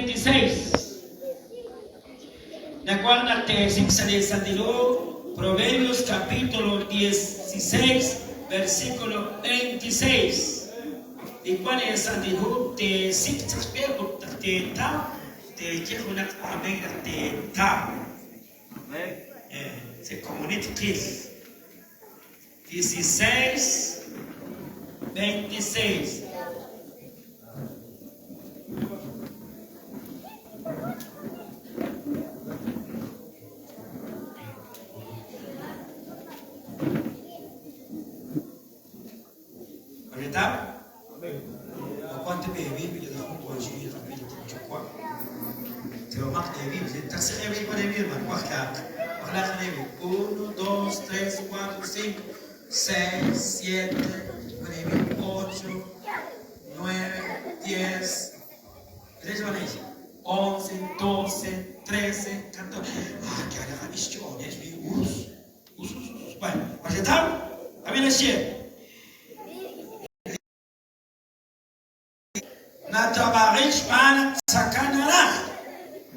26. De acuerdo al texto de Santiago, Proverbios capítulo 16, versículo 26. ¿Y cuál es Santiago? De 6 perguntas de ta, de Jehunak Amén de ta. Se comunica 16, 26. Tá? Quanto bem, Bíblia da Companhia, da Bíblia de Chocó. Se eu marco a Bíblia, está se revendo com a Bíblia, mano. Olha a Bíblia. 1, 2, 3, 4, 5, 6, 7, 8, 9, 10. Veja bem. 11, 12, 13, 14. Ah, que olha, este homem, este urso. Vai, mas então, a Bíblia cheia. Natrabarit Spanak Sakanarach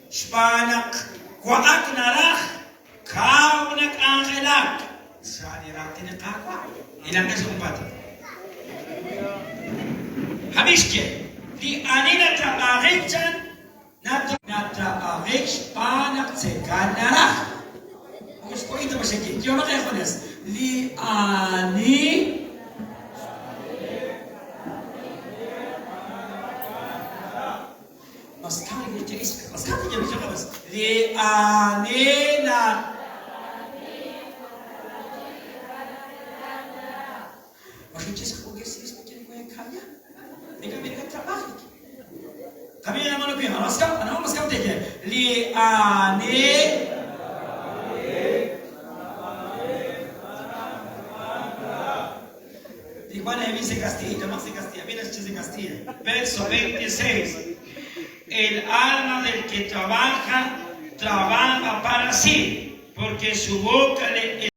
Spanak Quaak Narach Kaunak Angelak Sadirak in het aqua. Ilang kesumpat. Habisje. Die Anina Trabarichan Natrabarit Spanak Sakanarach. Ons poëte was ik. Je mag even eens. Die Ani. Mas kan je jenis, mas kan je bisa mas? Di anina. Mas je jenis kau gesis macam kau yang kaya. Mereka trabalha. Kami yang mana pihak? Mas kau tanya. Di ani. Di mana yang bisa Castilla? Mas Castilla. Mira si Castilla. Verso 26. El alma del que trabaja, trabaja para sí, porque su boca le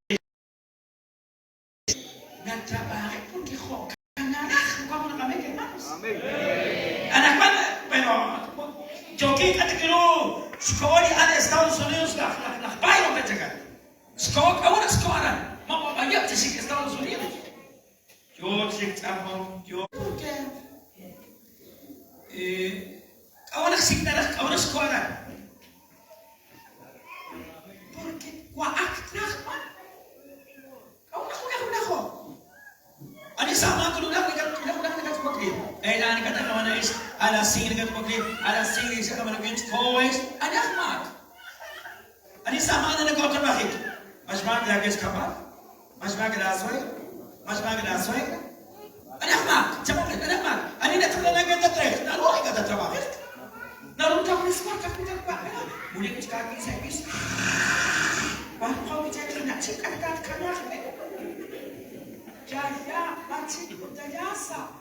trabaja porque joca. ¿Cómo no me quedamos? Anak mana? Pero yo que quiero sekolah di Estados Unidos lah baik orang cakap. Sekolah kawan sekolah, mau banyak di Estados Unidos. Yo cakap yo porque ahora sí ahora sekolah. Porque kuat nak. Kau nak kau. Ani sama aku nak pagkakit. Eh na kata kawan is ala sing dekat pagkakit, ala sing isa ka managin kois. Ani ahmak. Ani sama na nagkota bakit. Mas maglagas ka ba? Mas maglasway? Ani ahmak. Cepat ani ahmak. Ani na talaga ganda tres. Naluhay ka ta trabaho. Naruto ko sa kapitang pa. Muli ko sa akin sa bis. Bago ko bicara na cik at kanya. Jaya macik dayasa.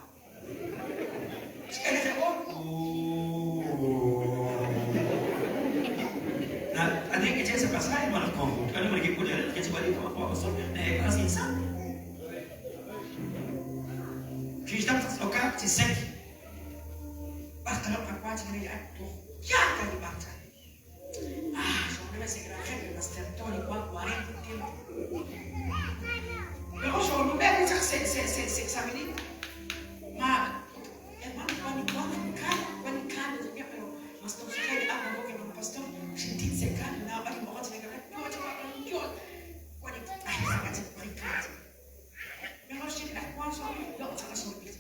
Sekali ko. Nah, ada yang kecil sampai saya malah kau. Kalau mereka kuda kecil balik kau apa asal? Nah, kelas insan. Kita tak lokal cisek. Bahkan apa aja ni aku. Ya kali baca. Soalnya segera kan mas tertoni kuat kuarin mungkin. Pero soalnya mereka cak se examinin. Ma, panikan juga pero mas tu sekali apa kau yang pastor sentit sekali na bagi bawa sekali. Kau cakap jual. Wanita sangat berikat. Pero sih aku soalnya tak sangat sulit.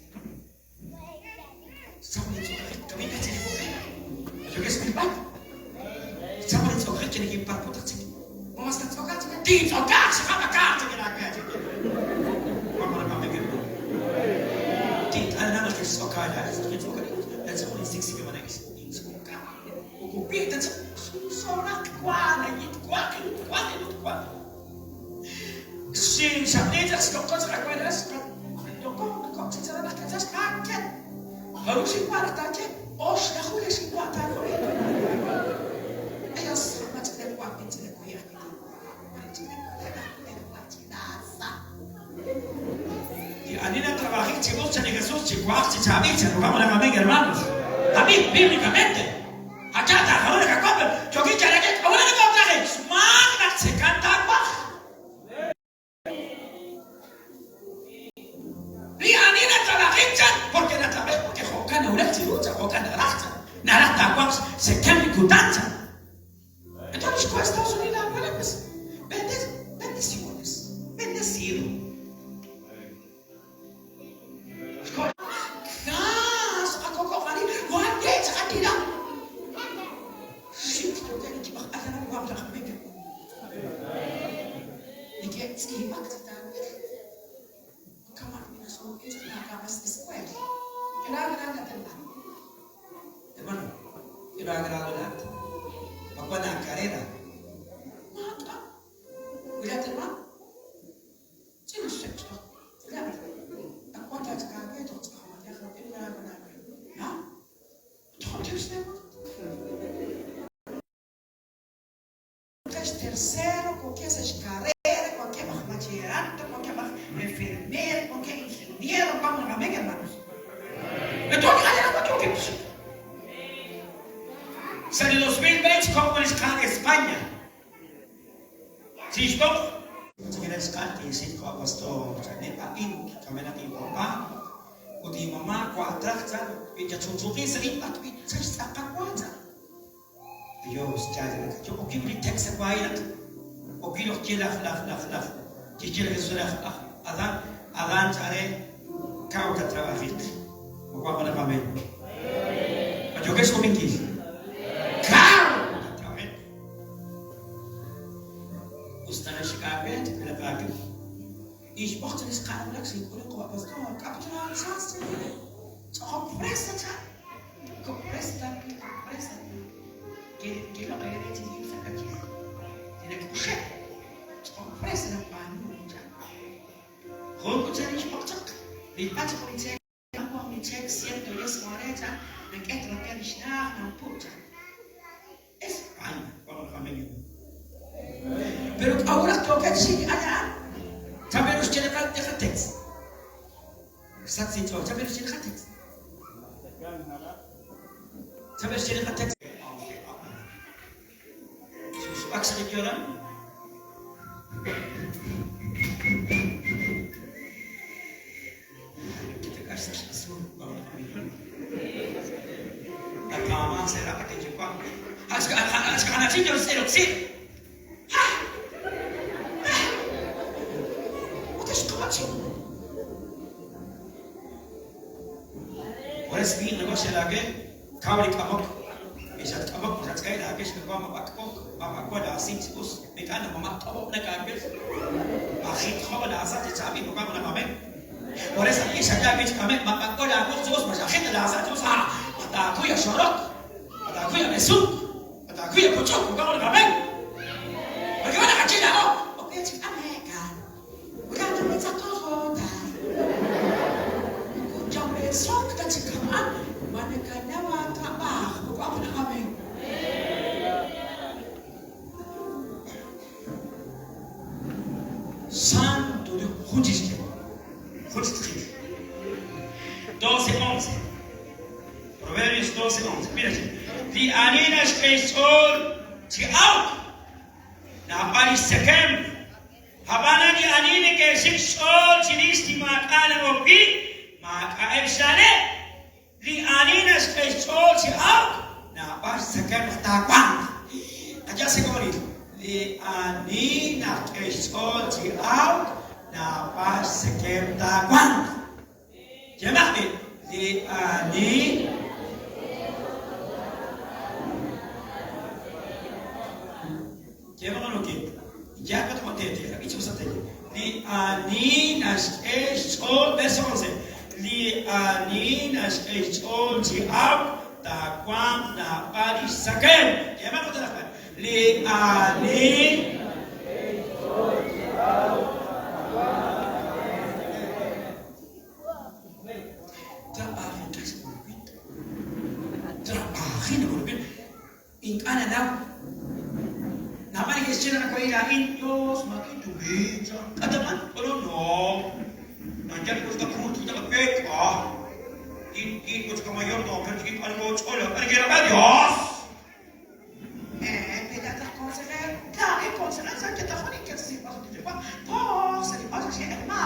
Sama itu kami kaji bukan. Juga sebentar. Sama itu kerja ni kita putar sini. Mas tak suka di suka siapa kata kita kerja. Mama nak ambil gitu. Di anak nak suka ada, suka. Dan semua instruksi ke mana guys? Suka. Kopi dan seorang kuat. Si siapa doktor sekarang ada doktor secara nak kerja paket. Baru si kuat aja. Oh, sudah aku si kuat aja. Ayo sama cerita kuat cerita kuya. Y Anina trabajé chicos, se negó chicos, se chavi, se robamos la familia hermanos. También bíblicamente. Inagrado natin. Magpanang karera. Mata. Wala teman. Sino sexto? Wala. Ang kwanta sa kagay, ito sa kamadya ka, inagrado natin. Ha? Ito na mo. Terceiro, qualquer essas carreiras, qualquer bachillerato, qualquer enfermeira, qualquer engenheiro, vamos lá, bem, irmãos. Eu estou ganhando aqui o que é. São 2020 como eles estão em Espanha. Se estou? Se eles cantam, se estou a pastor, nem para in, kami na papa, o di mama, quatro, e já tutuki sa ipat, sa kakwata. Dios, jadi, jo oki beli teks apa ini? Oki loh jelas, jelas sudah adan cari kau keterawih. Bukan pada kami. Juga seminggu. Kau keterawih. Ustaz Syekh bila pagi. Ich mochte das gerade langsam oder kau apa tu? Apa tu nak sahas ni? Kompress saja. Kompress tapi kompress. Che lo che ci si fa capire deve kushe compresa na panuja holko chani chokchak di pacha ko check ako mi check siento les morecha na ketro que dishna na pucha España por familia pero ahora que sí allá sabemos que le falta de text sabes que sabemos que le text sabes que le text Aksi diyorum. Kita kasih sesuatu bahwa kami. Pertama saya dapat jumpa. Sekarang sih harus erupsi. Udah sekolah sih. Oleh sebab negosiasi lagi, kau di kamar. Isat kabak sa kay lagi sa mga mapakko da sin sus mekana mamakko na kabil akit ko da sa sabi ko kamo na kami wala sa isa da bit kami mapakko da ko sus mas akit da sa sus ha ata ko ya shorok ata ko ya mesuk ata ko ya puchok ko kamo na kami bagaimana kacina ko oke cik Amerika udah na sa to da ko jambe sok ta cik kama mana kana wa ka ba ko apa na kami Santo de Judice 12:11 Provérbios 12:11 mira aqui di aninas cresol ti out na pari sekem habana di anine ke sexol ti listi makana mopi maka ebsane di aninas cresol ti out na pari sekem takwang aja sekali di anina cresol ti out na pari sekem takwang Jemaah di ani Jemaah lagi jaga tempat tete lagi coba saja di ani nas all verso 11 di ani nas all di out ta kwam na pari sakem Jemaah kata apa di ani Ana daw naman question na ko ilain Diyos makituwid kadaman pero no nandiyan ko sa punto na kapit hindi ko sa kamayon no pero hindi ko alam mo ano kaya ba Diyos pedata konseler dai konseler sa kita ko ni kasi pa sa diba po sa diba sa siya ma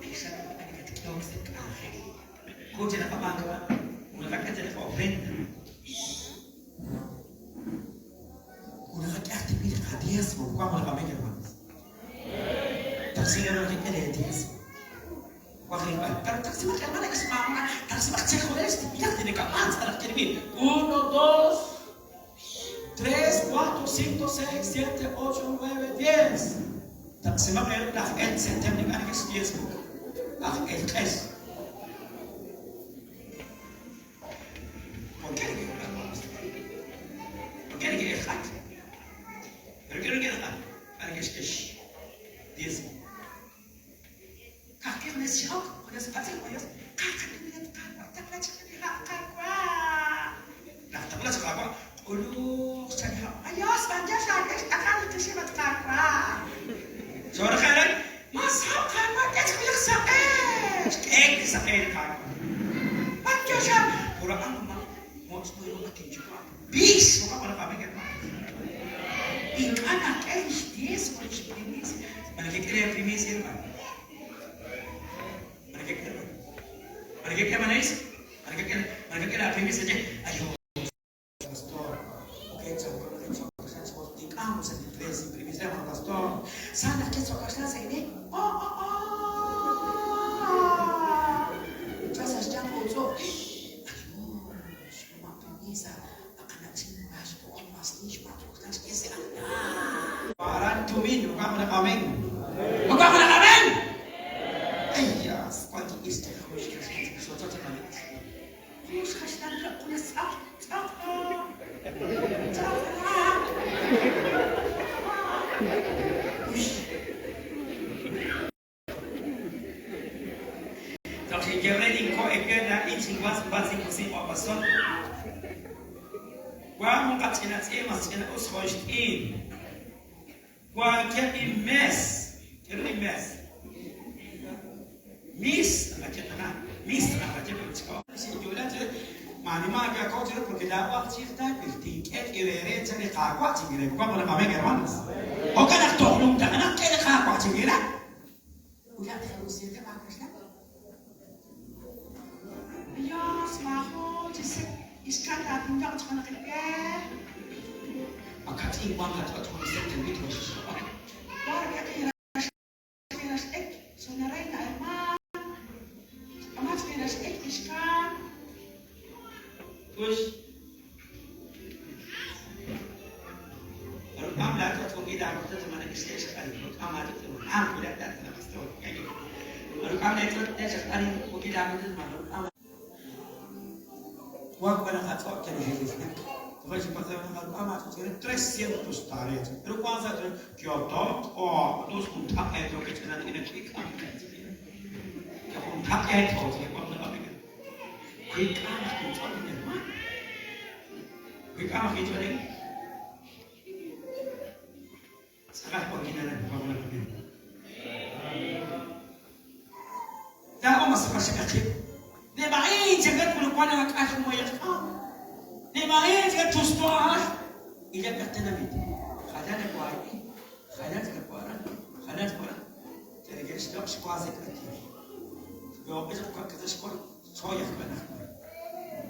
isa na nagtiklong sa kahe ko dyan na pamagawa Maka jadi ofrenda. Una actividad a diezmo, ¿cómo la familia hermanos? Tercero no tiene diezmo. Pero tercero hermana que se llama, tercero se joder este ya tiene que avanzar a terminar. 1, 2, 3, 4, 5, 6, 7, 8, 9, 10. Tercero me la gente se termina que es diezmo. El 3. ¿Por qué le quiero hablar con usted? ¿Por qué le quiero dejar? ¿Pero qué le quiero dejar? Para que es diz kakek nasiok oleh sebab saya oleh kakek ni tak nak cakap ni nah tak boleh cakap ulu saya ayo sebentar saya akan kasih mat kakak suara kalian masuk kakak dia cakap sakit kakak macam saya kurang amat mau semua makin juga bis bukan pada kami kan anak dia sekolah primis mana kita primis ini Mereka mana is? Mereka kira primis saja. Ayo, pastor. Oke, saya seperti kamu saya primis primisnya mana pastor? Sana kita saya ini. Saya sedang foto. Aduh, semua primis akan nak sembah semua pasti semua kita sekali anda. Paran tumin, bukan mana kami. Bukan mana kami. Ayah, seperti istri kamu. Donc j'ai gardé une fois et que là il s'y voit basi aussi en passant. Qua mon katina mas ina usrocht in. Qua quel immens. Miss la ketana. Miss la ketana. Si jola معلومة كأكو تقول porque la وقت يختار بفتيك إيريرين تاني قاقوة تجيله بقى ولا كمان كرمانس هو كان أختارهم ده أنا كده قاقوة تجيله ولا تخلص يركب على كشلا يا سماحو تسك إسكان تعبين جاك تخلنا كده أكتر إيمان هتبقى تكون سكتة بيت وش وارد أكيد راش إك سونارين أما تكيرش إك إسكان Terus kalau kamu datang ke kita waktu itu mana istri sekali, kalau kamu ada itu, kamu tidak datang ke pastor, kayak gitu. Kalau kamu datang sekali ke kita waktu itu mana, kamu waktu mana kata jadi hidupnya. Terus pastor kalau kamu ada itu 300 tarik. Terus kuasa itu Kyoto, terus untuk itu kita ini kita. Kalau untuk itu kita quick anak itu ada mana? Quick anak itu ada. Sekarang pergi dalam kawalan ini. Dah aku masuk masih kecil. Dia main jangan perlu kuat nak aku mau yang dia main jangan terus tuah. Ia kata nabi. Khadana kuat. Khadana kuat. Jadi kita sedang sekolah sekali. Kalau kita bukan kita sekolah, soalnya kita.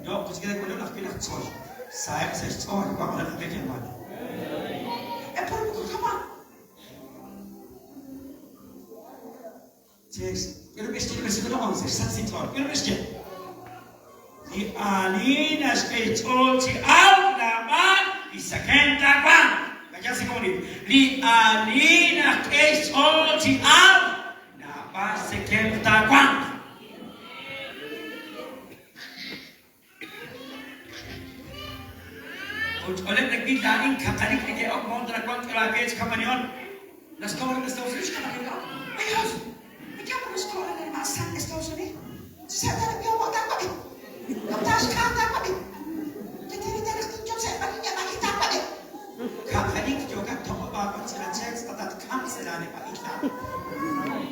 Jawab kita kalau nak pilih soal, saya soal kalau nak pilih mana? Perlu bukan sama. Cek, kalau mesti kalau orang saya soal, kalau mesti. Di alina spiritual si alama bisa kenta bang. Macam si kau ni. Di alina spiritual si alama bisa kenta bang. Oleh negeri daring katarik ni dia orang mula kuat kelakar kampanion. Sekolah fish kampanion. Ayos, macam mana sekolah dari masa sekolah ni? Saya tak ada yang tak pakai. Lepas sekarang tak pakai. Jadi dari tunjuk saya pakai tak pakai. Kampanion juga tahu apa cara cek tentang kamselan apa itu.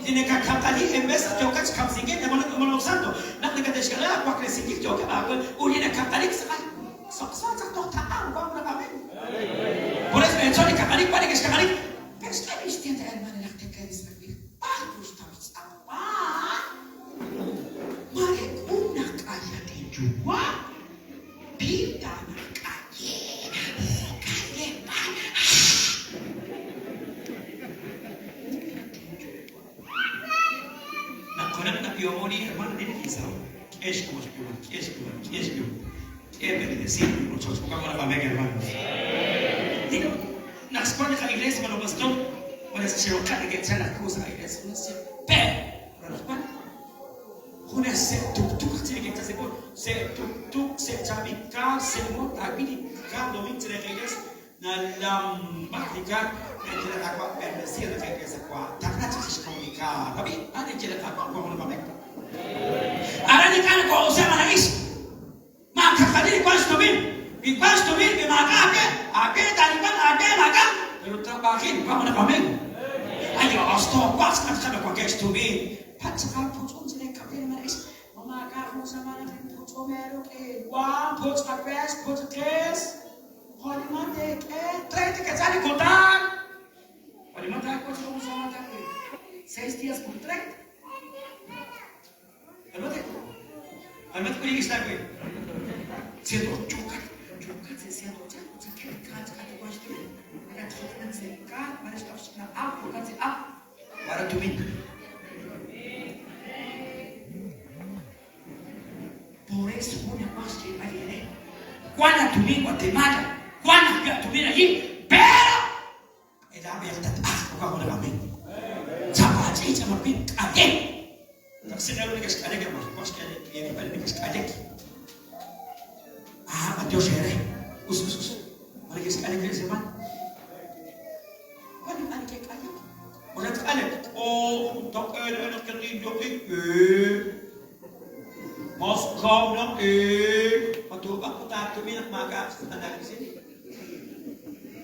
Ini kampanion MS juga kamsingnya yang mana santo. Nak dekat sekolah apa kesingkir juga apa. Uli nak kampanion sekali. Sok-sok tak tahu bang berapa men. Boleh mencoba kali pada sekali. Pesta istiadat yang mana nak terkait sekali. Bagus tapi apa? Mereka nak ayat dijual. Bila nak kaya mana? Nak koran nak piomoni hermano dia kisah. Kes como sepuluh. Sí, muchos pocos para ver hermanos. Digo, na escola da igreja para o pastor, para se chegar que tinha na cruz da igreja, não sei. Pé, para os pais. Kuna tuk-tuk cerita kita sebut tuk-tuk secabika semua tapi di kalau ini cerita guys dalam bahkan yang cerita apa bersih cerita guys apa tak nak cerita komunikasi tapi ada cerita apa kau mau apa ada ni kan kau usah menangis maka kali pas tu bin maka apa taliban ada maka baru terbakin kau mau apa ayo stop pas kan kau guys tu bin pat sekarang pun maka aku sama dengan pucuk meruk wah pucuk apes pucuk kes hari mana tren itu kecari kotak hari mana aku cuma sama dengan 6 dias por tren Almat ko yung isla ko siento chokat se siento chokat se kat was to kat chokat se kat mas stop na up kat se up para tumin por eso una más que viene cuando tumin Guatemala cuando tumin allí pero el abierta como la mente siapa aja sama pin ade tak sekali ni kas ade mas pas kali ini balik ni kas ade Mateo sere us mari kas ade ke zaman mari ade ke ade orang tak ade oh tak ada kerja mas kau nak waktu aku tak tu minat maka anda di sini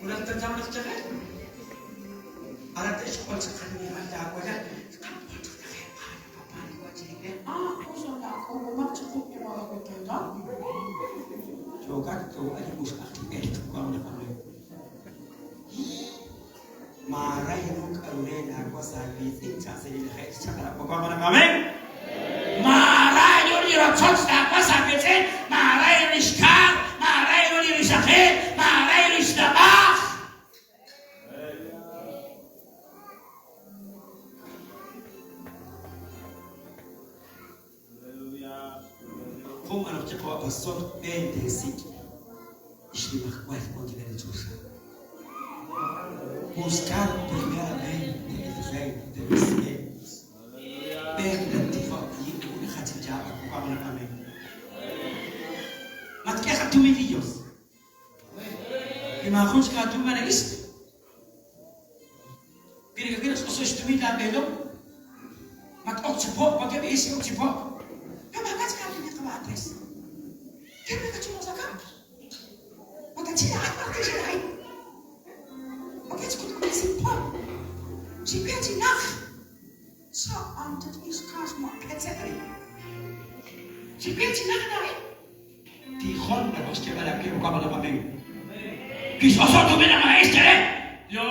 udah terjamah secara ada sekolah sekali ada aku ada aku sudah aku memang cukup yang aku tengok coba kau ada usaha itu kau ada apa marah yang kau lena aku sahaja tinggal sendiri hai cakap apa kau mana kami marah yang diracun apa sahaja marah yang diskar marah yang disakit marah yang disdabah como anak cakap pastor bendesik istri makwai mungkin ada susah buscar primeramente el reino de los cielos ver la tifaqui una hachijaba como la amén mat kaya tu milillos que ma khunch ka tu mana ist kira so istumida belo mat okchipo pakai isi okchipo Kama sekali ni kau atas, kami kau cuma sakam, maka cina apa tu cina ini, maka cukup kau simpel, jika cina, so anda is kasma keceri, jika cina ni, di Honda pasti ada kau kamu dapat meng, kisah tu benda maestre, yo,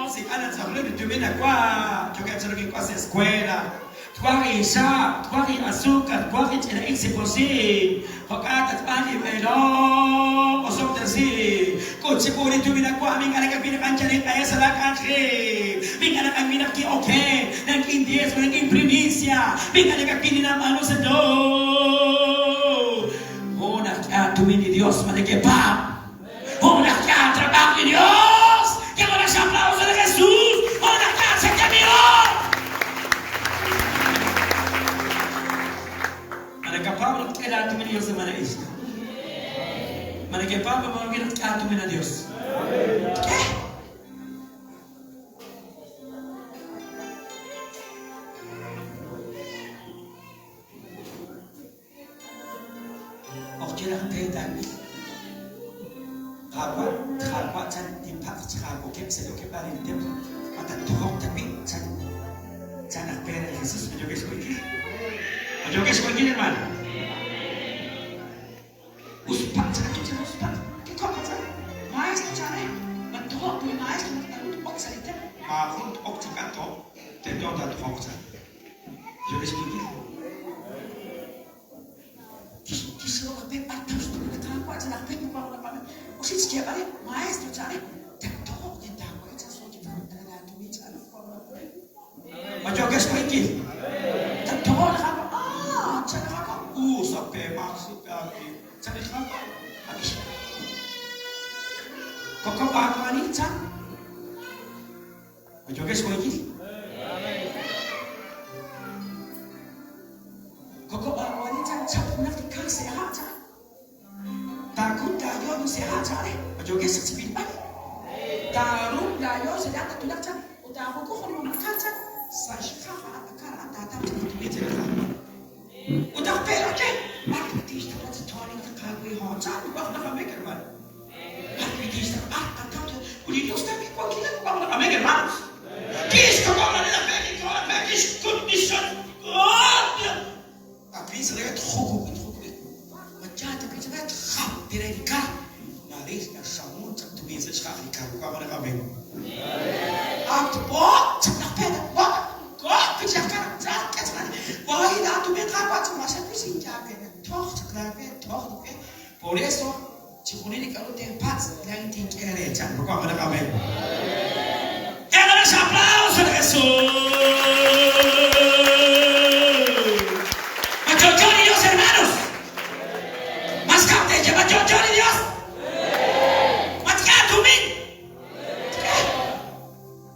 si anak sebelum itu benda kuah, juga cerita kuah sekolah. Tuari isa, tuari azúcar, tuari cina insiposi, hokat tadi melo, osok tersi, kutsi puri tu bina kuah mingkana kapina kancari kaya salakan kri, mingkana kapina ki oke, dan kindies dan imprimisia, mingkana kapina nama anu sedo, honak ya tu mini Dios mana kebab, honak ya terbang Dios, que mana aplauso de Jesús, honak ya sekamiro. Capaz de quedar tu Dios de manera esta. Mana capaz de quedar tu mina Dios. ¿Qué? Oke lah kita ni. Kalau can timpak cakap oke saya oke paling dia. Mata tuhok tapi can apa yang Yesus menjoget seperti. Menjoget seperti ni man. Uspat saja uspat. Kita kata, mais tu cari, mentok tu mais tu tak untuk saja. Mahun ok cakap tu, tentu tak tuhok saja. Jadi seperti ni. Disuruh ke patah tu kita apa aja nak pergi bawa apa. Usin setiap hari mais tu cari, tentu kita apa aja so kita nak tu bicara. Menjoget seperti ni. Tentu nak apa? Cakap apa? Sampai masuk lagi. Cari apa? Habis. Kau apa ni cak? Menjoget seperti ni. Sapunak di kang sehat. Takut dayo nu sehat cari. Joget sepi balik. Tarum dayo sedang ketulak cari. Udah aku kok mau makan cari. Saya kafa akar atata tu itu. Udah pelak cari. Mak di sana story tak kagui hocan. Wah nak ambil kerman. Mak di sana atata tu. Uli dos tapi kau kira kau nak ambil kerman. Kis kau nak ambil kerman. Kis condition. Tapi saya terhubung. Macam tu kita tak direka. Nari nak samun cak tu bisa cakap direka. Kau nak ambil. Aku buat cakap pada buat. Kau kerjakan cakap cakap. Wah ini tu mereka buat cuma saya pusing cakap. Toh cakap toh ni. Por eso cikgu ni kalau tempat yang tinggal aja. Kau nak ambil. Jangan aplausos para Jesús. Johnny Dios. Macam tu min.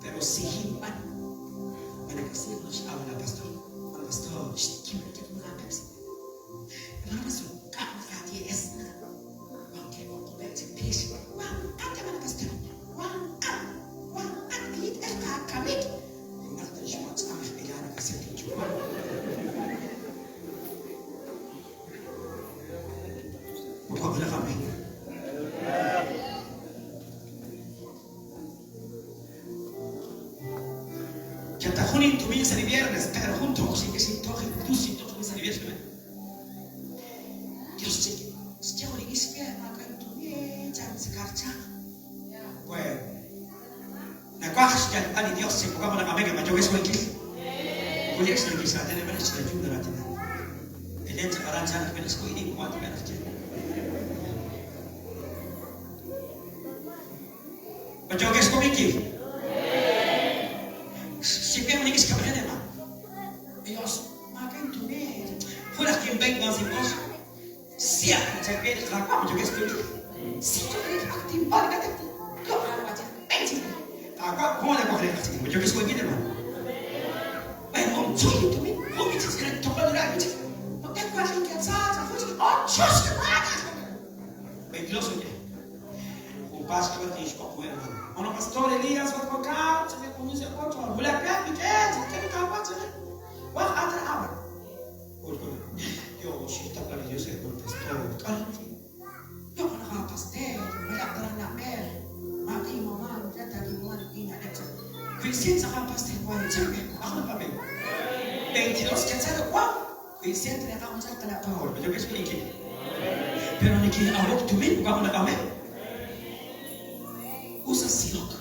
Pero sihiman. Mana kasi nos awal pastor. Pastor, kita kita mengapa sih? Kenapa suka mengkaji es? Bangke waktu baca pes. Wah, ada mana pastor? Wah, ini kami. Yang ada cuma sampai pilihan kasi cuma. Bukan boleh kami. Kita kuni tu bisa di viernes, pero juntos sí que sí toque, tú sí toque bisa di viernes. Dios sí, sejauh ini sih makan tu ni jangan sekarang. Well, nak kau harus jadi ahli Dios sih, bukan mana kami macam joget semua kiri. Boleh sekali kisah ada mana sudah juga nanti. Ini sekarang jangan kena sekolah ini muat kena kerja. Joget semua kiri. Siapa yang menikis kabarnya mak? Dios makan tu ni. Pulang kembali masih bos. Siap cakap kelapa joget semua kiri. Siapa yang aktif balik kata tu? Kau orang macam pencet. Aku mau nak boleh aktif joget semua kiri mak. Baik om cuy tu ni. Om itu sekarang topan lagi cik. Makan kau lagi saja. Aku cakap oh just kemana? Baik Dios saja. Pas que eu tenho com ele. Ono pastor Elias vai colocar, você com isso é outro. Mulher pede, quer que acaba de. Wah, ada apa? Olha, eu cerita para Deus é o pastor. Kalau eu nak pastor, mulher tak nak mer. Mati mama udah tadi buat ini ada. Kristian sangat pastor buat cakap. Aku nak mer. Bentiros kita ada kuat. Kristian ternyata macam tak nak power. Betul ke sedikit? Pero ni kira awak tu min bukan nak mer. Usa silok.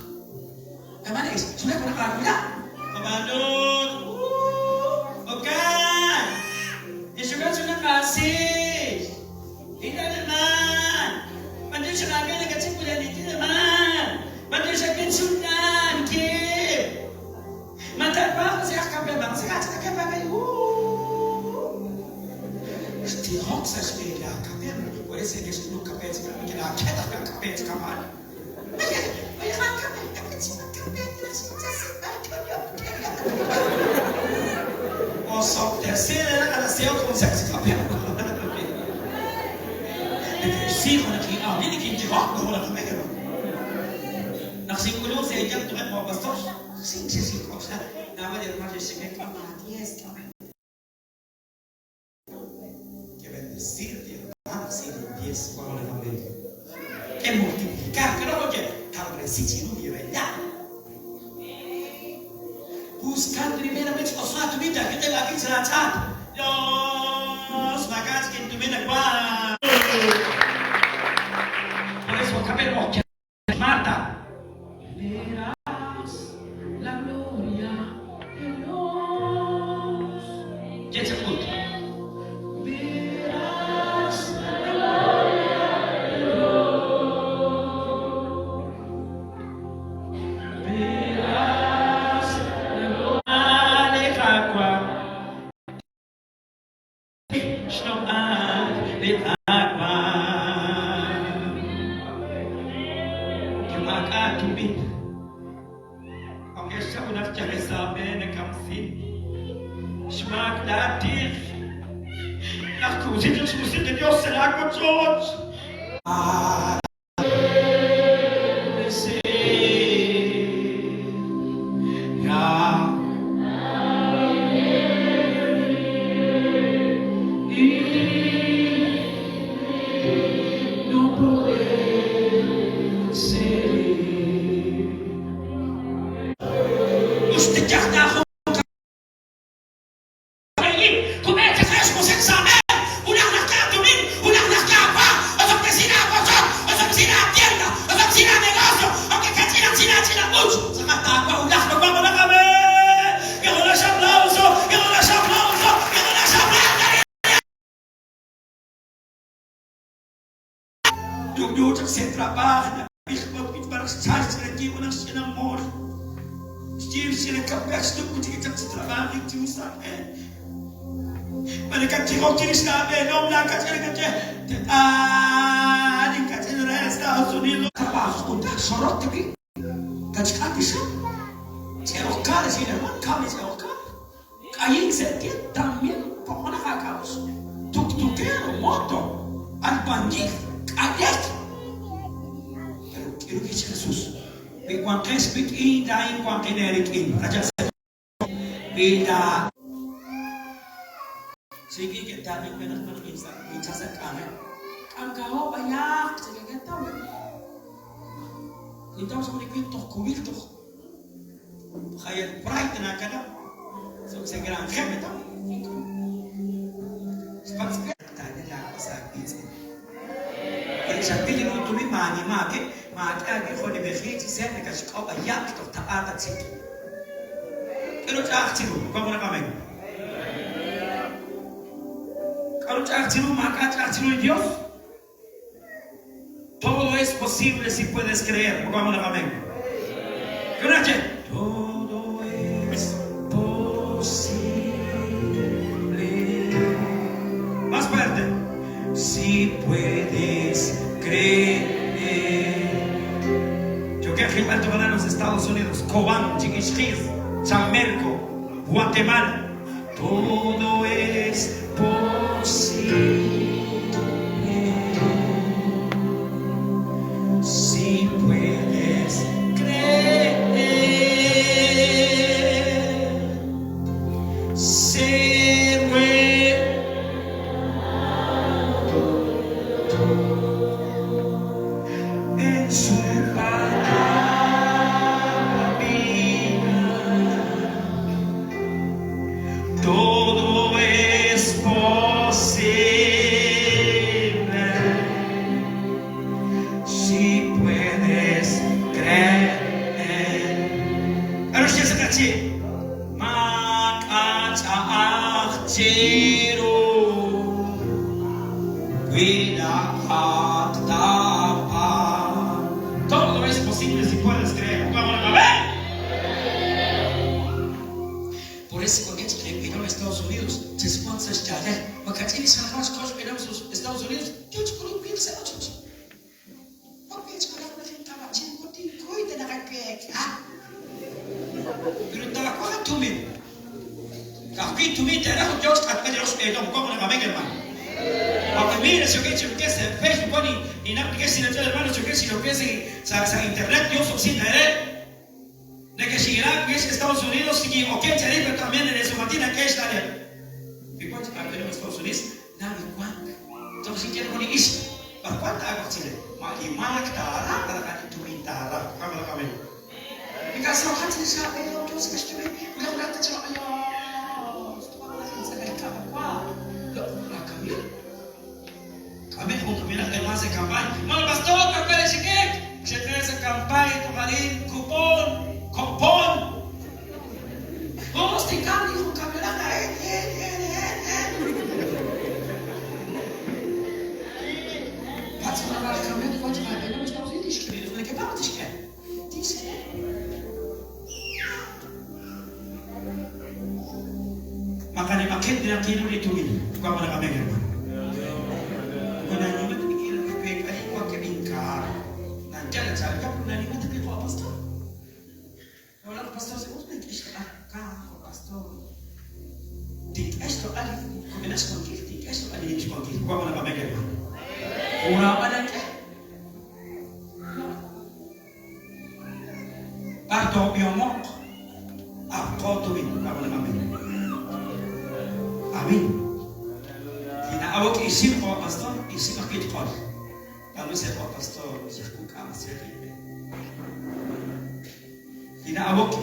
Mana is? Sudah pernah lagu tak? Kabandung. Bukan. Yesus kan sudah kasih. Tidak teman. Bantu saya ambil dekat sekolah ini teman. Bantu saya pensiunan ke. Mata apa? Saya akan bebas. Saya akan pakai. Silok saya sepeda. Kapan? Boleh saya kesini kapan? Sekarang kita kapan? Kapan? Osok terceira ada seu consegue se capir. Sim, quando aqui a vida que te rock não é mesmo. Nós incluímos aí já tu é bom pastor. Sim, coisa. Na verdade, mas esse que é uma dieta. Que bendecir Deus, bendecir Deus para o nome. Que multiplicar, que não é que sítio no dia buscando primeiramente a sua vida, que tem aqui será chato. Deus, na casa que tu me dá qua. Por isso o cabelo que mata. Verás la gloria de Dios. Que se escuta. Verás la gloria de Dios. George. Dood sem trabalho, me marchar aqui o nosso namoro. Estive na cabeça do que tinha que trabalhar e tinha sabe. Mas que tinha que estar bem, não na casa que tinha. Nem que tinha nos Estados Unidos. Trabalho, o da sorte aqui. Que tinha que ser. Tinha o cara assim, não cabe ser o cara. Aí você tem também para uma casa. Tuk-tukeiro, moto, albandido, cadete. Eu disse Jesus, enquanto respeito ainda, enquanto Eric ainda, já sei, ainda. Sige kita ni penas menginsa, minta sekarang. Angkau banyak, saya nggak tahu. Kita sama ni pintu kuil tu, kayak bright nak ada, so saya kira angkat betul. Sebab tadi dah sakit. Jadi itu ni mani mati. معك يخوني بخيت زين كشكاو أيام تقطع تيك كانوا تأختلوا كم كمان كانوا تأختلوا معك تأختلوا Dios todo es posible si puedes creer como كمان كنا todo es posible más fuerte si puedes creer. Aquí en los Estados Unidos, Cobán, Chiquichis, Chamelco, Guatemala, todo es posible si puedes creer. Se mueve en su todo es posible si puedes creer. Ahora sí se caché. Todo es posible si puedes creer. Por eso cuando en los Estados Unidos se supone que está allá, porque aquí se las cosas que en los Estados Unidos, yo te puedo pensar mucho. Porque es que la gente estaba haciendo cuida de la que pero estaba con tu mente. Aquí tu mente era con Dios, que Dios es lo como la mamá que hermano. Porque mira, si yo quiero que se Facebook y no que si no te hermano, yo quiero si lo que se internet Dios obscena de que si Irak es Estados Unidos y o que se dice también en su matina que es la de y cuánto para ver en Estados Unidos nada cuánto entonces si quiero con isso para cuánto hago Chile mali makta para kan itu minta lah kamu lah kamu because so hati siapa yang terus mesti ulang tak cakap ayo setelah lagi saya kamu kuat lo kami nak masih kampanye mal pastor kampanye sikit saya kira kampanye tu kali kupon kompon, oh mesti kami kami nak pas orang kami tu kau cakap apa mesti tahu sih dia mereka apa tu sih makanya makin dia tidur itu ini kau mana kami kan mana ni mesti kira kali kau kebingkar nanti ada cara kau mana ni mesti kau apa sih Ahora el pastor se usa que es acá, pastor. Dic esto ali, comenas con que dic esto ali dic con que, como la mamá que Una manera. Parto biomok. Aku tu bin. Amin. Amin. Hina awak isim ko pastor, isim akit ko. Lalu saya ko pastor, saya buka masih ini. Hina awak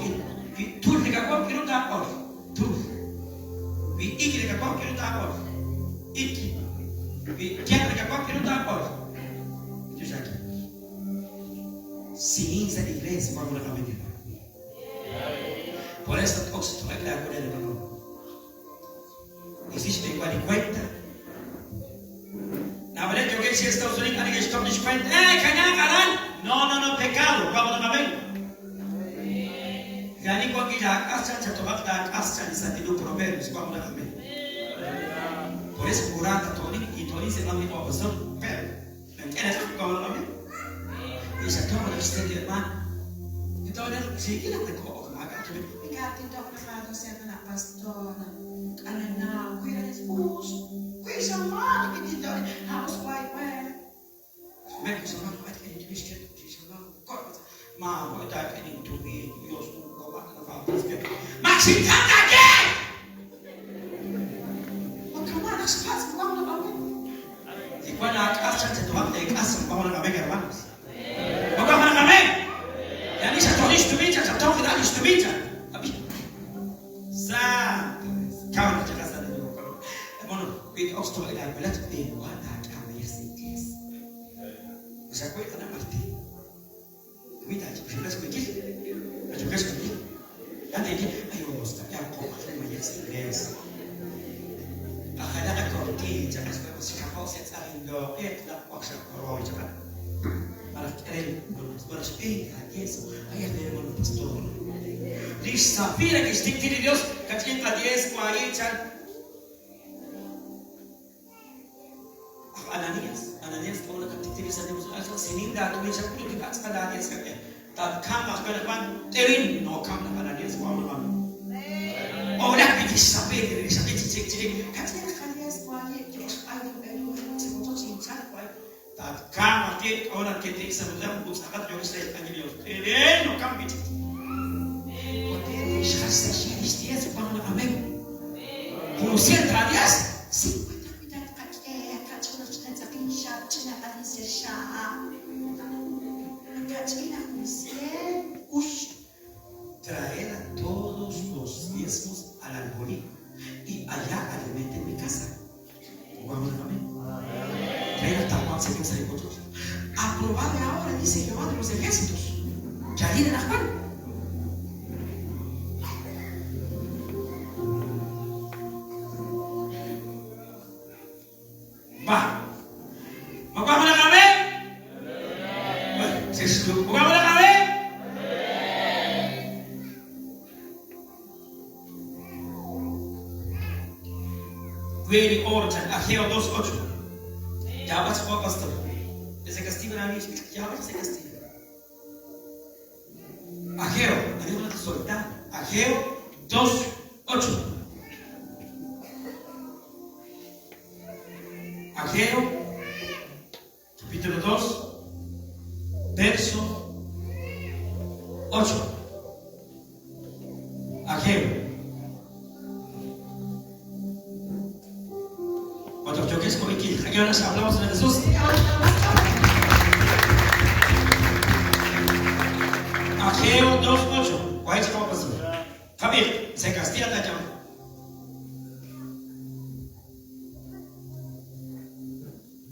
itu dekat ko kira tak ko. Tu. Bi iki dekat ko kira tak ko. Iki. Bi dia dekat ko kira tak ko. Itu saja. Ciência de igreja para a família. Por eso todos estão aqui agora no mundo. Existe igual de cuenta. Na verdade, eu quero que Estados Unidos a ninguém toma desconto. Canhão, caralho. Não, pecado. Vamos na família. E aí quando já casa já tomar da casa já está tendo problemas. Vamos na família. Por isso, por ata Tony e Tony se não me opção. Pero, não quer que vamos na família. E já toma na estende irmã. Então, ele se que não tem como agora. Ikati dok na kado siya na pastor na ano na kuya na spus kuya sa mga kitito house wife Men som har varit en Christian som har gått ma var där en to be just gå vart na faktiskt Maxim kanta ke magkamana sa pas ko na ba igual na casa te tomar de casa vamos a ver hermanos vamos a ver يعني ستعيش تبيتها ستعود الآن تبيتها ساعة كم تجلس أنا بيت أوستو إلى البلاد بين وأنا كم يسيكيس بس أقول أنا مرتي بيت أجيب في الناس بيجي أجيب ناس بيجي أنا يجي أيوة أوستو يا قوم أنا يسيكيس أخذنا كورتي جالس بس كفاس يتسأل له لا وأكثر كروي جبل Mas eso, ahí tenemos el pastor. Dice, sabía que este tiene Dios, que tiene la 10, 40. Ananias, por la cantidad de sabemos, algo sin inda, tú me sabes que vas a la 10 que tal cama, pero cuando terin no cama Ananias, vamos a ver. Ahora que te sabe, que te katanya kalian semuanya terus ayo sebotol cinta kama ke orang kita sebutkan sangat jauh dari Evangelio. No cambia. poder Hasta dia sepanjang amin. Conhecer tradias? sim cuidado katuna tunaweza kuisha tuna alisha katina kusikia Traer a todos los diezmos al algoritmo y allá alimenten mi casa. Vamos a ver. Traer hasta Juan se piensa de vosotros. Aprobad ahora, dice Jehová de los ejércitos. Ya vienen a Juan. Va. ¿Vamos a ver? ¿Vamos a ver? Very urgent. Ageo 2:8. Ya vas a pastor. Ese castigo era mismo. Ya vas a castigo. Ageo, tenemos una soltar. Ageo 2:8. Ageo, capítulo 2, verso 8. Ageo. Cuando yo que es como que ya nos hablamos de Jesús. Ageo 2:8. ¿Cuál es el pastor? Javier, se castiga la llama.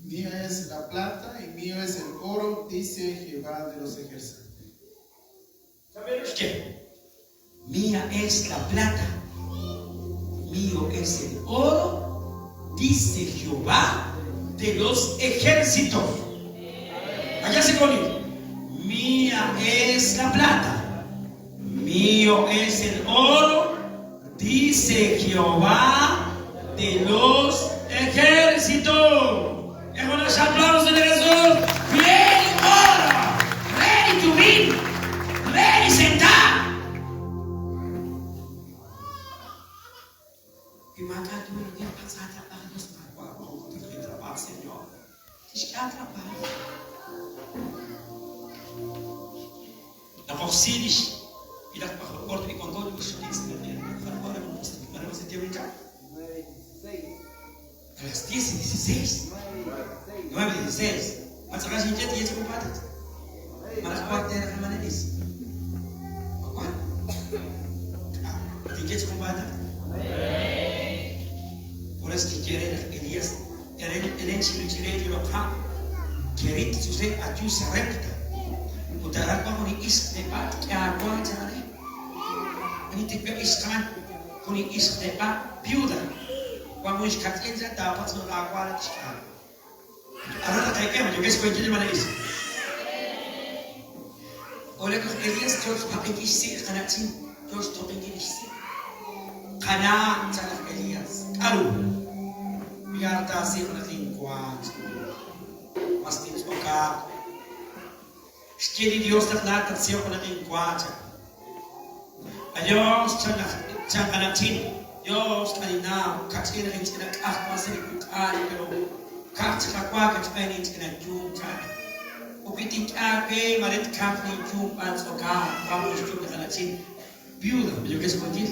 Mía es la plata y mío es el oro, dice Jehová de los ejércitos. ¿Qué? Mía es la plata, mío es el oro, dice Jehová de los ejércitos. Allá se pone, mía es la plata, mío es el oro, dice Jehová de los ejércitos. Es unos aplausos de Jesús. Bien, oro, ready to be, ready sentar. Y maka tu yang pasal tak harus berbuat, Señor. Ich atrapar. Na Corsilis, il a portato i controlli per scioltire ma non si tiene in casa. A las 10:16. 9:16. Mas sekarang sih dia cukup padat. Malah kuat daerah mana ini? Kuat. Dia cukup padat. Por eso que quiere Elías, el quiere lo ha. Quiere suceder a tu recta. Udara kau ni is depat kya kau cari. Ini tipe iskan, kau ni is depat biuda. Kau mau iskan enja dapat sudah kau ada iskan. Ada tak kayak macam guys kau jadi mana is? Oleh kerana Elias terus pakai kisah kerana cing terus topeng kisah. Kerana cara Elias, kalau biar tak sih nak lingkuan, pasti semoga. Sekali Dios tak nak siapa nak lingkuan. Dios jangan cing, Dios kalina kacir yang cina masih dikukai kalau. Kacak kuah kacak ini kena jumpa. Upitik ape maret kap ni jumpa soka. Kamu jumpa dengan cing. Biuda, juga seperti.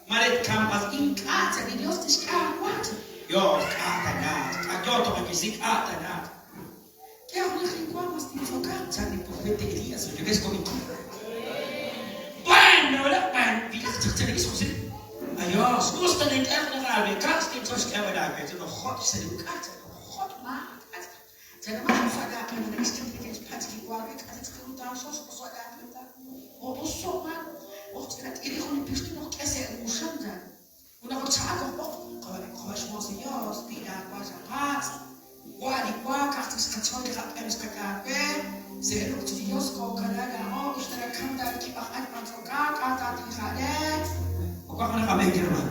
Maret kampas in kacak ni Dios tiskan kuat. Yo kata nak, kau tu pakai sik kata nak. Kau nak kuah mesti soka. Jadi profet Elias juga seperti. Ban, orang ban, bila terjadi sesuatu. Ayo, gusto na ito ang narabi. Kasi ito siya wadagay. Ito hot sa lukat. Hot ma. Jadi macam sada kan na istim kita pasti kuarit kada sekali sos sada kita. Oh so man. Oh kita ini kau pasti nak kese musan dan. Una bercakap kalau semua serius tidak kuasa pas. Wah di kuah kasi sekacau dekat enes kakape. Saya nak serius kau kada oh kita kan dah kibahan macam kata tidak. Kau nak kami kira?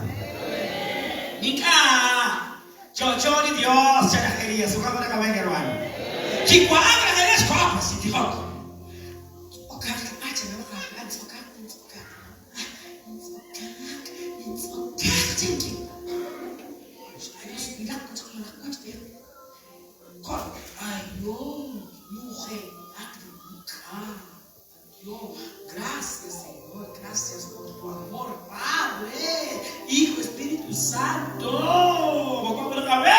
Nikah, jodoh di Dios jangan Elias. Kau nak kami kira? Jika agak Elias kau apa sih Dios? Oke, aja nama kalian suka. Tinggi. Elias bilang kau cakap nak kau dia. Kau, ayo, muhe, aku bukan. Yo, gracias Señor, gracias por tu amor, Padre, Hijo, Espíritu Santo. ¿Cómo lo sabes?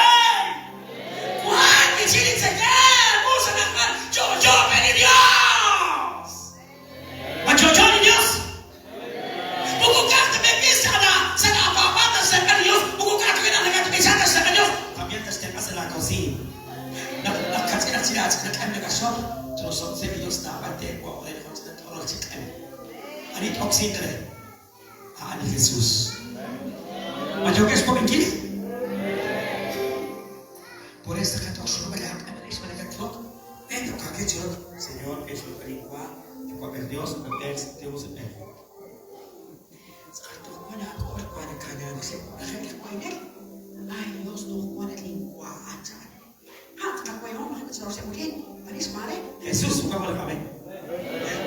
¿Cuánto chile se queda? Vamos a dejar yo ven Dios. ¿Mas yo ni Dios? Buku kata mempisah sana apa-apa terserah Dios. Buku kata kita dengan pisah terserah Dios. También terserah la cocina. Nak kasih nak kami nak shop. Terus saya Dios nak batik buat oleh orang cakap. Ani toksin deh. Ani Jesus. Macam kes kau mikir? Por eso kata suruh balik apa ni semua kata tu. Kau kakek jawab, Señor, es lo que lingua, yo per Dios, Dios es. Sekarang tu mana aku orang pada kanan ni saya nak kau ini. Ay Dios tu mana lingua aja. Tak kau yang orang kita harus mungkin. Panis mare. Jesus bukan boleh kami.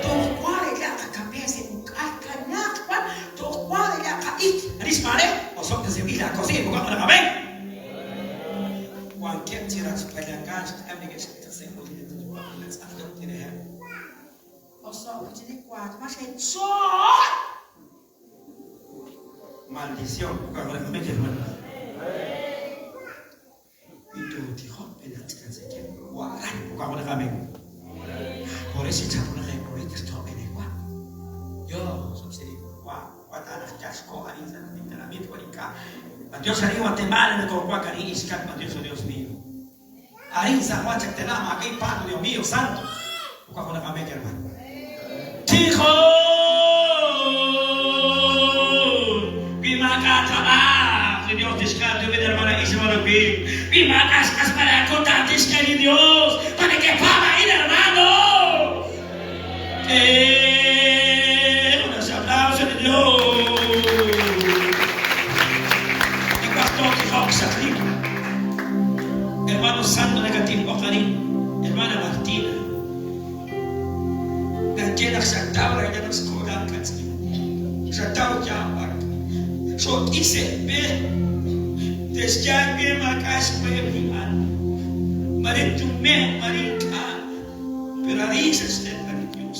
Tuh kuare dia kabese akanak pan tuh kuare dia kait anis mare osok de sevilla così bukan pada kami cualquier tiras pelangan kami que se se puede las ando tiene osok jadi kuat masih so maldición bukan pada kami hermano itu dijo penalti se que kuat bukan pada kami por eso chapo na yo subsidi wa tanah casco ariza entrenamiento para Dios hari Guatemala no con cari iscat Dios mío ariza guacha tenama aquí pan Dios mío santo kwa kuna kama hermano tijo bimakata Dios descarga de hermana Isabel bimakas para contar descarga Dios para que fama ir hermano Hermano Santo negativo Karim, hermana Martina. Dan kena sa tahu yang nak sekolah kan sih. Sa tahu jawab. So ise be Desde que macas pepian, maritumé marica, pero avisas de Dios.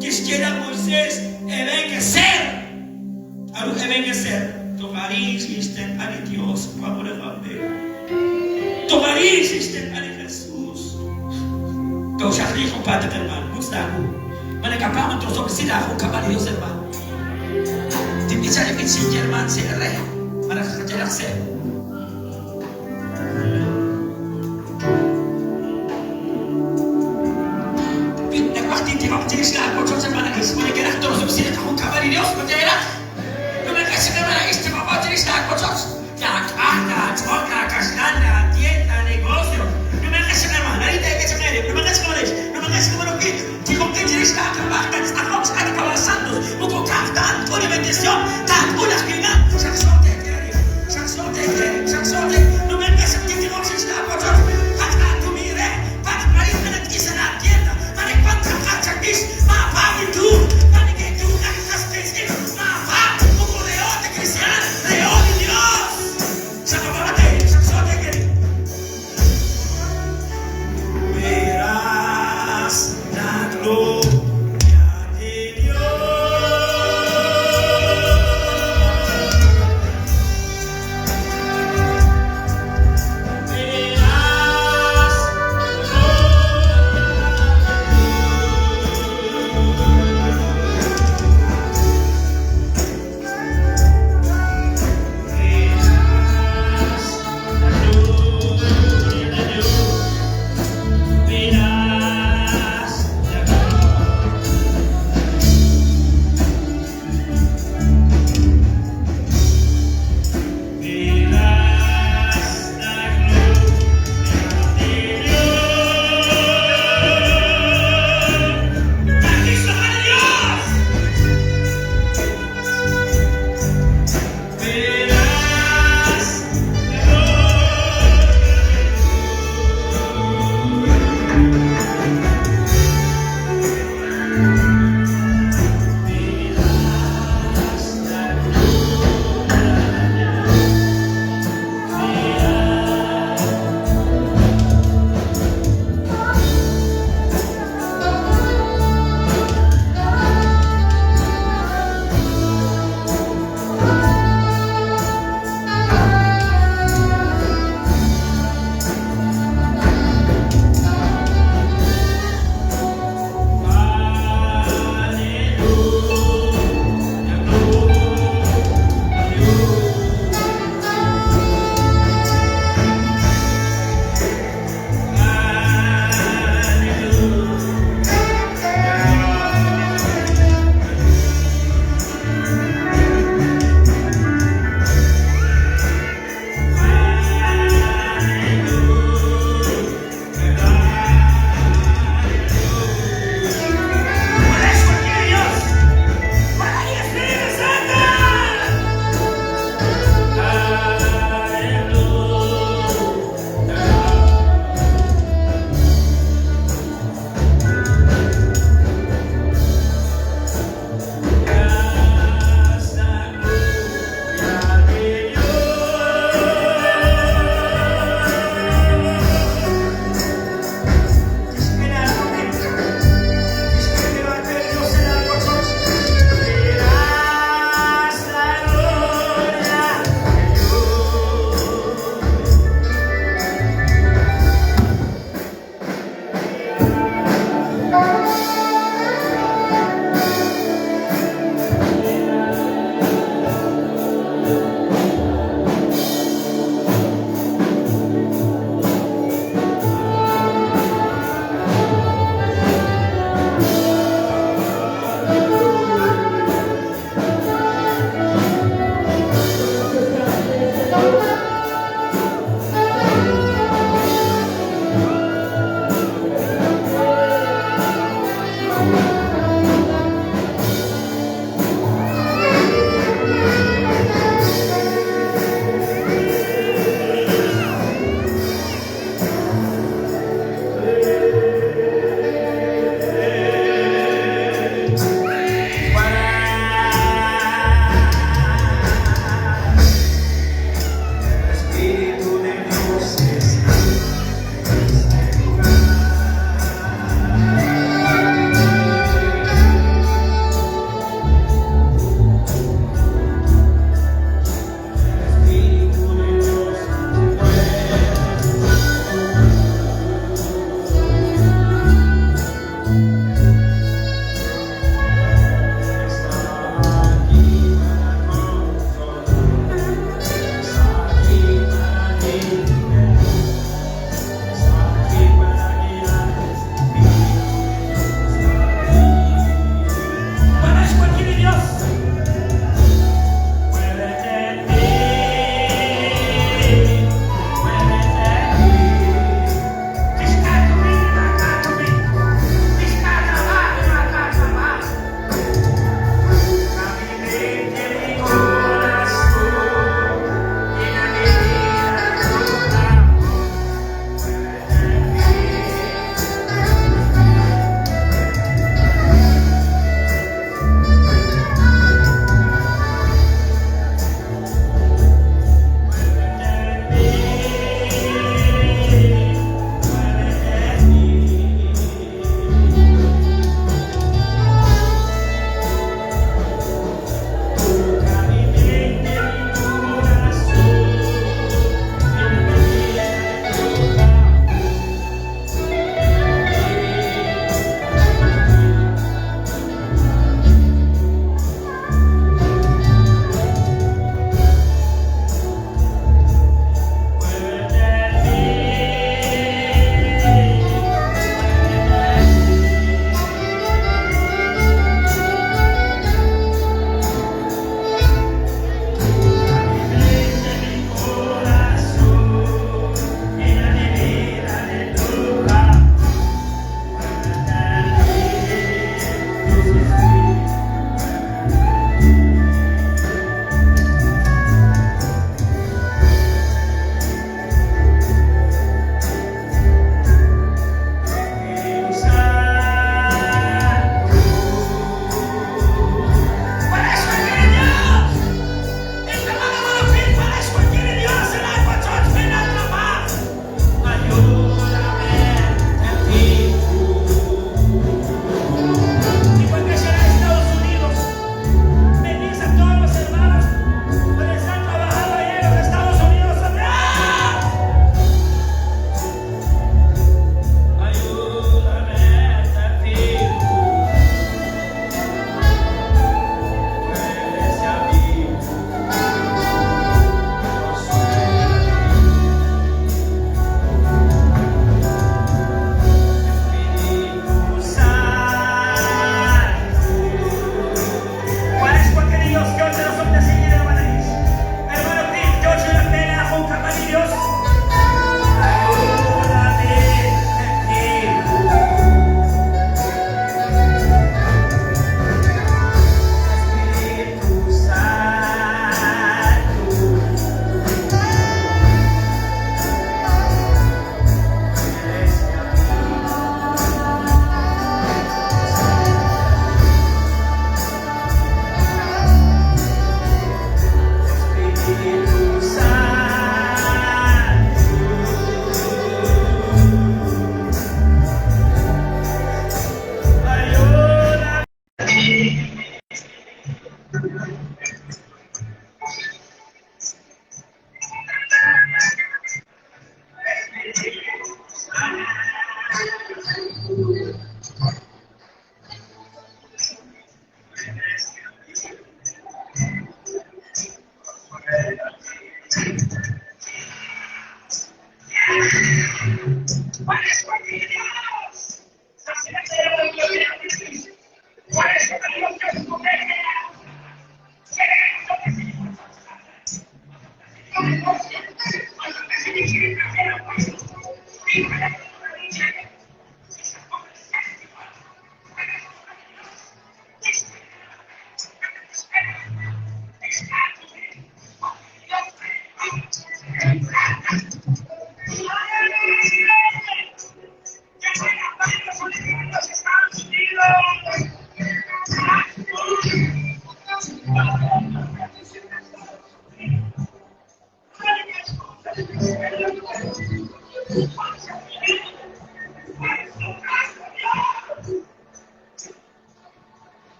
Desde Moisés envejecer, algo envejecer, tomarías estén a Dios para poder ver. Tomarías estén a Jesús. Então já li com o padre hermano, não está com, mas acabamos de trocar se lá com o cavalo Deus hermano. Tem que ser que se hermano se rei, para fazer a ser. Jadi sekarang kau coba mana kisah mana kira terus mesti nak kau kabar ini os macam mana? Kau nak kasih mana istimewa apa jadi sekarang kau coba? Tak ada, coba kasihana, tiada negosio. Kau nak kasih mana? Nari tak kasih mana? Kau nak kasih mana? Kau nak kasih mana? Jika kau jadi sekarang bahkan sekarang sekarang kawasan tu, kau kaftan, kau ni bendición, tak ulah kena. Saksote, saksote, saksote. Kau nak kasih jadi kau sekarang kau coba? Tak tu mire, tak mari mana kisah nak tiada. Is my power.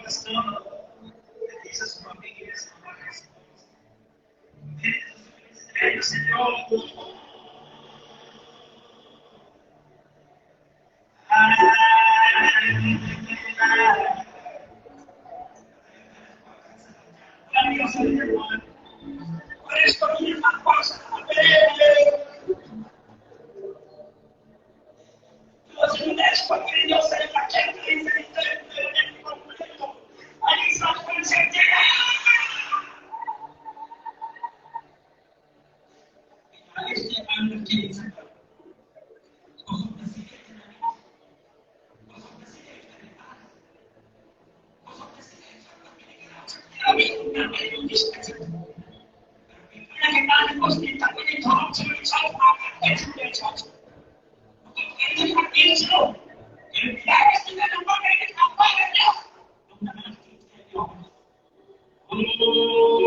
pastor, Jesus Rodriguez, el Señor. Por esto misma cosa, los lunes, porque Dios es la gente y completo. Ahí está con certeza. Ahí está el que